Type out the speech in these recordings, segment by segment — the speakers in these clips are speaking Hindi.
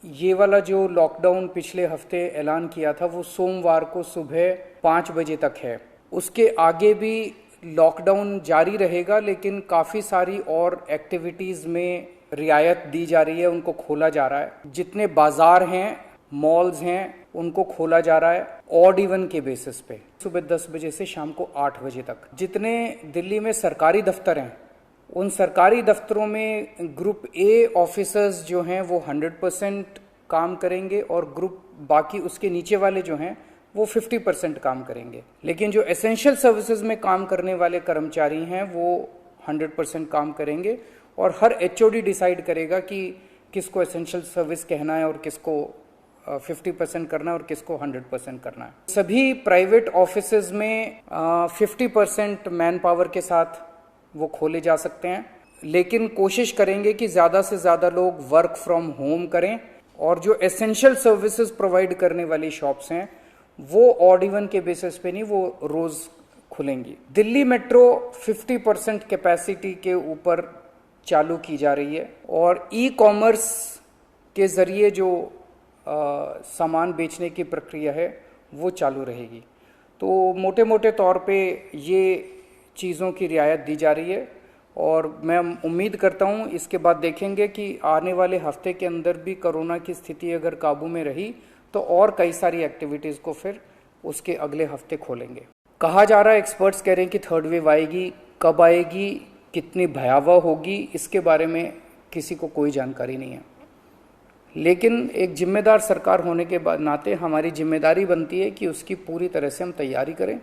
ये वाला जो लॉकडाउन पिछले हफ्ते ऐलान किया था वो सोमवार को सुबह 5 बजे तक है। उसके आगे भी लॉकडाउन जारी रहेगा, लेकिन काफ़ी सारी और एक्टिविटीज़ में रियायत दी जा रही है, उनको खोला जा रहा है। जितने बाजार हैं, मॉल्स हैं, उनको खोला जा रहा है ऑड इवन के बेसिस पे, सुबह 10 बजे से शाम को 8 बजे तक। जितने दिल्ली में सरकारी दफ्तर हैं, उन सरकारी दफ्तरों में ग्रुप ए ऑफिसर्स जो हैं वो 100% काम करेंगे और ग्रुप बाकी उसके नीचे वाले जो हैं वो 50% काम करेंगे। लेकिन जो एसेंशियल सर्विसेज में काम करने वाले कर्मचारी हैं वो 100% काम करेंगे और हर एचओडी डिसाइड करेगा कि किसको एसेंशियल सर्विस कहना है और किसको 50% करना है और किसको 100% करना है। सभी प्राइवेट ऑफिसेज में 50% मैन पावर के साथ वो खोले जा सकते हैं, लेकिन कोशिश करेंगे कि ज़्यादा से ज़्यादा लोग वर्क फ्रॉम होम करें और जो एसेंशियल सर्विसेज प्रोवाइड करने वाली शॉप्स हैं वो ऑड इवन के बेसिस पे नहीं, वो रोज़ खुलेंगी। दिल्ली मेट्रो 50% कैपेसिटी के ऊपर चालू की जा रही है और ई कॉमर्स के ज़रिए जो सामान बेचने की प्रक्रिया है वो चालू रहेगी। तो मोटे मोटे तौर पे ये चीज़ों की रियायत दी जा रही है और मैं उम्मीद करता हूँ इसके बाद देखेंगे कि आने वाले हफ्ते के अंदर भी कोरोना की स्थिति अगर काबू में रही तो और कई सारी एक्टिविटीज़ को फिर उसके अगले हफ्ते खोलेंगे। कहा जा रहा है, एक्सपर्ट्स कह रहे हैं कि थर्ड वेव आएगी, कब आएगी, कितनी भयावह होगी, इसके बारे में किसी को कोई जानकारी नहीं है। लेकिन एक जिम्मेदार सरकार होने के नाते हमारी जिम्मेदारी बनती है कि उसकी पूरी तरह से हम तैयारी करें,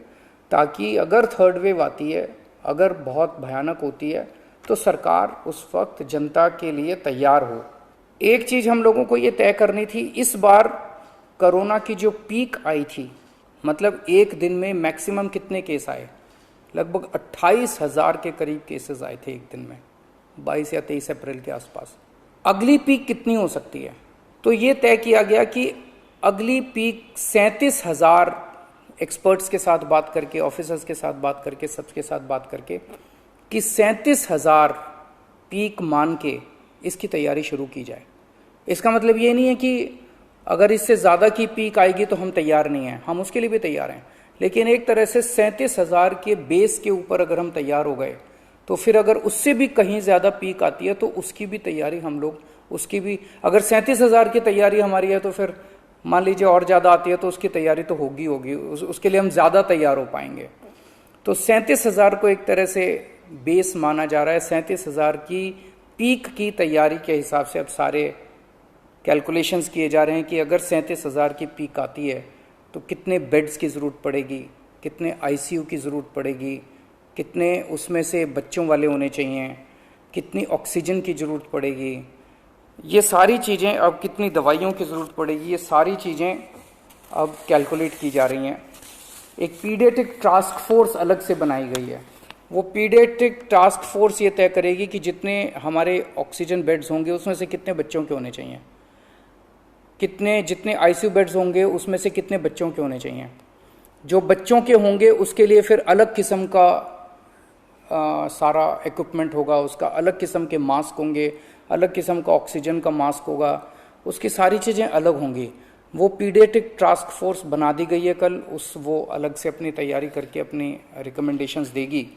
ताकि अगर थर्ड वेव आती है, अगर बहुत भयानक होती है, तो सरकार उस वक्त जनता के लिए तैयार हो। एक चीज़ हम लोगों को ये तय करनी थी, इस बार कोरोना की जो पीक आई थी, मतलब एक दिन में मैक्सिमम कितने केस आए, लगभग 28,000 के करीब केसेस आए थे एक दिन में, 22 या 23 अप्रैल के आसपास। अगली पीक कितनी हो सकती है, तो ये तय किया गया कि अगली पीक 37,000, एक्सपर्ट्स के साथ बात करके, ऑफिसर्स के साथ बात करके, सबके साथ बात करके, कि 37,000 पीक मान के इसकी तैयारी शुरू की जाए। इसका मतलब ये नहीं है कि अगर इससे ज़्यादा की पीक आएगी तो हम तैयार नहीं हैं, हम उसके लिए भी तैयार हैं। लेकिन एक तरह से 37,000 के बेस के ऊपर अगर हम तैयार हो गए तो फिर अगर उससे भी कहीं ज़्यादा पीक आती है तो उसकी भी तैयारी हम लोग, उसकी भी, अगर 37,000 की तैयारी हमारी है तो फिर मान लीजिए और ज़्यादा आती है तो उसकी तैयारी तो होगी उसके लिए हम ज़्यादा तैयार हो पाएंगे। तो 37,000 को एक तरह से बेस माना जा रहा है। 37,000 की पीक की तैयारी के हिसाब से अब सारे कैलकुलेशंस किए जा रहे हैं कि अगर 37,000 की पीक आती है तो कितने बेड्स की ज़रूरत पड़ेगी, कितने आईसीयू की ज़रूरत पड़ेगी, कितने उसमें से बच्चों वाले होने चाहिए, कितनी ऑक्सीजन की ज़रूरत पड़ेगी, ये सारी चीज़ें, अब कितनी दवाइयों की ज़रूरत पड़ेगी, ये सारी चीज़ें अब कैलकुलेट की जा रही हैं। एक पीडियाट्रिक टास्क फोर्स अलग से बनाई गई है। वो पीडियाट्रिक टास्क फोर्स ये तय करेगी कि जितने हमारे ऑक्सीजन बेड्स होंगे उसमें से कितने बच्चों के होने चाहिए, जितने आईसीयू बेड्स होंगे उसमें से कितने बच्चों के होने चाहिए। जो बच्चों के होंगे उसके लिए फिर अलग किस्म का सारा इक्विपमेंट होगा, उसका अलग किस्म के मास्क होंगे, अलग किस्म का ऑक्सीजन का मास्क होगा, उसकी सारी चीज़ें अलग होंगी। वो पीडियाट्रिक टास्क फोर्स बना दी गई है कल, वो अलग से अपनी तैयारी करके अपनी रिकमेंडेशंस देगी।